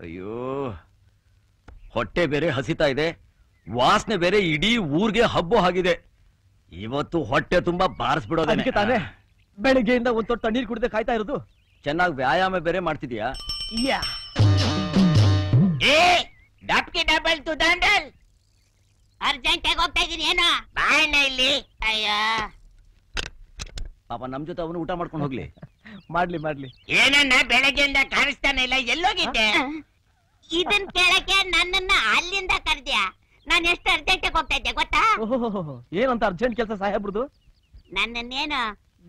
ಅಯ್ಯೋ, ಹೊಟ್ಟೆ ಬೇರೆ ಹಸಿತಾ ಇದೆ, ವಾಸನೆ ಬೇರೆ ಇಡೀ ಊರ್ಗೆ ಹಬ್ಬ ಆಗಿದೆ. ಇವತ್ತು ಹೊಟ್ಟೆ ತುಂಬಾ ಬಾರಿಸ್ಬಿಡೋದಕ್ಕೆ ತಾನೇ ಬೆಳಿಗ್ಗೆಯಿಂದ ಒಂದ್ ತೊಟ್ಟು ತಣ್ಣೀರ್ ಕುಡಿದೆ ಕಾಯ್ತಾ ಇರೋದು. ಚೆನ್ನಾಗಿ ವ್ಯಾಯಾಮ ಬೇರೆ ಮಾಡ್ತಿದ್ಯಾ? ಡಬಲ್ ಟು ದಂಡಲ್ ಅರ್ಜೆಂಟ್ ಆಗಿ ಹೋಗ್ತಾ ಇದೀನಿ. ಏನೋ ಬಾಯಣ್ಣ ಇಲ್ಲಿ. ಅಯ್ಯ ಪಾಪ ನಮ್ ಜೊತೆ ಅವನು ಊಟ ಮಾಡ್ಕೊಂಡು ಹೋಗ್ಲಿ. ಮಾಡ್ಲಿ ಮಾಡ್ಲಿ. ಏನನ್ನ ಬೆಳಗ್ಗೆಯಿಂದ ಕಾಣಿಸ್ತಾನೆ ಇಲ್ಲ, ಎಲ್ಲೋಗಿದ್ದೆ? ಇದನ್ ಕೇಳಕ್ಕೆ ನನ್ನನ್ನ ಅಲ್ಲಿಂದ ಕರ್ದ್ಯಾ? ನಾನು ಎಷ್ಟು ಅರ್ಜೆಂಟ್ ಆಗಿ ಹೋಗ್ತಾ ಇದ್ದೆ ಗೊತ್ತಾ? ಏನಂತ ಅರ್ಜೆಂಟ್ ಕೆಲಸ ಸಾಹೇಬ್ರದು? ನನ್ನನ್ನೇನು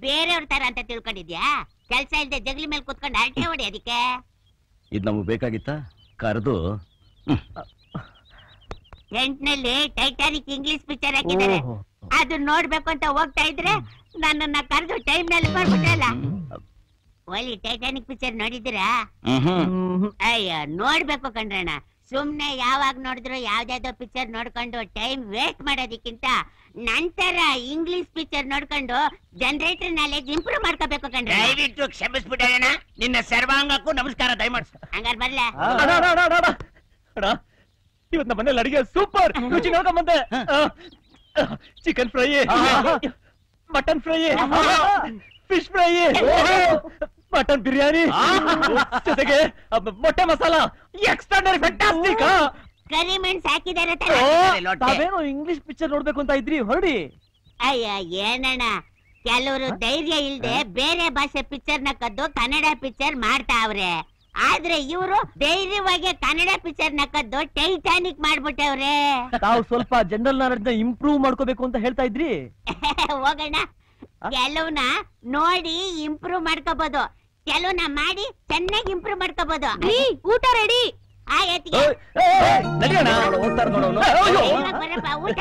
ಬೇರೆಯವ್ರ ತರ ಅಂತ ತಿಳ್ಕೊಂಡಿದ್ಯಾ? ಕೆಲ್ಸ ಇಲ್ದೆ ಜಗಲಿ ಮೇಲೆ ಕುತ್ಕೊಂಡು ಅಲ್ಟೆ ಹೊಡಿ. ಅದಕ್ಕೆ ಇದ್ ನಮಗ್ ಬೇಕಾಗಿತ್ತ? ಕರೆದು ಎಂಟ್ನಲ್ಲಿ ಟೈಟಾನಿಕ್ ಇಂಗ್ಲಿಷ್ ಪಿಕ್ಚರ್ ಹಾಕಿದ್ದಾರೆ, ಅದು ನೋಡ್ಬೇಕು ಅಂತ ಹೋಗ್ತಾ ಇದ್ರೆ ನನ್ನನ್ನ ಕರೆದು ಟೈಮ್ ನಲ್ಲಿ ಮಾಡ್ಬಿಟ್ಟಲ್ಲ. ಒಲಿ ಟೈಟಾನಿಕ್ ಪಿಕ್ಚರ್ ನೋಡಿದ್ದೀರಾ? ಅಯ್ಯ ನೋಡ್ಬೇಕು ಕಣ್ರಣ್ಣ. ಸುಮ್ನೆ ಯಾವಾಗ ನೋಡಿದ್ರು ಯಾವ್ದಾವ್ದೋ ಪಿಕ್ಚರ್ ನೋಡ್ಕೊಂಡು ಟೈಮ್ ವೇಸ್ಟ್ ಮಾಡೋದಕ್ಕಿಂತ ನಂತರ ಇಂಗ್ಲಿಷ್ ಪಿಕ್ಚರ್ ನೋಡ್ಕೊಂಡು ಜನರೇಟರ್ ನಾಲೆಜ್ ಇಂಪ್ರೂವ್ ಮಾಡ್ಕೋಬೇಕು ಕಣ್ರ. ದಯವಿಟ್ಟು ಕ್ಷಮಿಸ್ಬಿಟ್ಟಣ, ನಿನ್ನ ಸರ್ವಾಂಗಕ್ಕೂ ನಮಸ್ಕಾರ ದಯಮಾಡ್ಸ. ಹಂಗಾರ್ ಬರ್ಲ? ಇವತ್ ನಮ್ಮ ಮನೇಲಿ ಅಡಿಗೆ ಸೂಪರ್ ರುಚಿ ನೋಡ್ಕೊಂಬಂದೆ. Chicken fry, mutton fry, fish fry, mutton biryani ಜೊತೆಗೆ ಮೊಟ್ಟೆ ಮಸಾಲ ಎಕ್ಸ್ಟ್ರಾರ್ಡಿನರಿ ಫ್ಯಾಂಟಾಸ್ಟಿಕ್. ಕರಿ ಮೆಣಸು ಹಾಕಿದಾರೆ. ತಾವೇನೋ ಇಂಗ್ಲಿಷ್ ಪಿಕ್ಚರ್ ನೋಡ್ಬೇಕು ಅಂತ ಇದ್ರಿ, ಹೊರಡಿ. ಅಯ್ಯ ಏನಣ್ಣ, ಕೆಲವರು ಧೈರ್ಯ ಇಲ್ದೆ ಬೇರೆ ಭಾಷೆ ಪಿಕ್ಚರ್ ನ ಕದ್ದು ಕನ್ನಡ ಪಿಕ್ಚರ್ ಮಾಡ್ತಾವ್ರೆ. ಆದ್ರೆ ಇವರು ಧೈರ್ಯವಾಗಿ ಕನ್ನಡ ಪಿಕ್ಚರ್ ನ ಕದ್ದು ಟೈಟಾನಿಕ್ ಮಾಡ್ಬಿಟ್ಟವ್ರೆ. ತಾವು ಸ್ವಲ್ಪ ಜನರಲ್ ನಾಲೆಡ್ಜ್ ಇಂಪ್ರೂವ್ ಮಾಡ್ಕೋಬೇಕು ಅಂತ ಹೇಳ್ತಾ ಇದ್ರಿ. ಹೋಗೋಣ. ಕೆಲವ್ನ ನೋಡಿ ಇಂಪ್ರೂವ್ ಮಾಡ್ಕೋಬಹುದು, ಕೆಲವ್ನ ಮಾಡಿ ಚೆನ್ನಾಗಿ ಇಂಪ್ರೂವ್ ಮಾಡ್ಕೋಬಹುದು. ಊಟ ರೆಡಿ. ಊಟ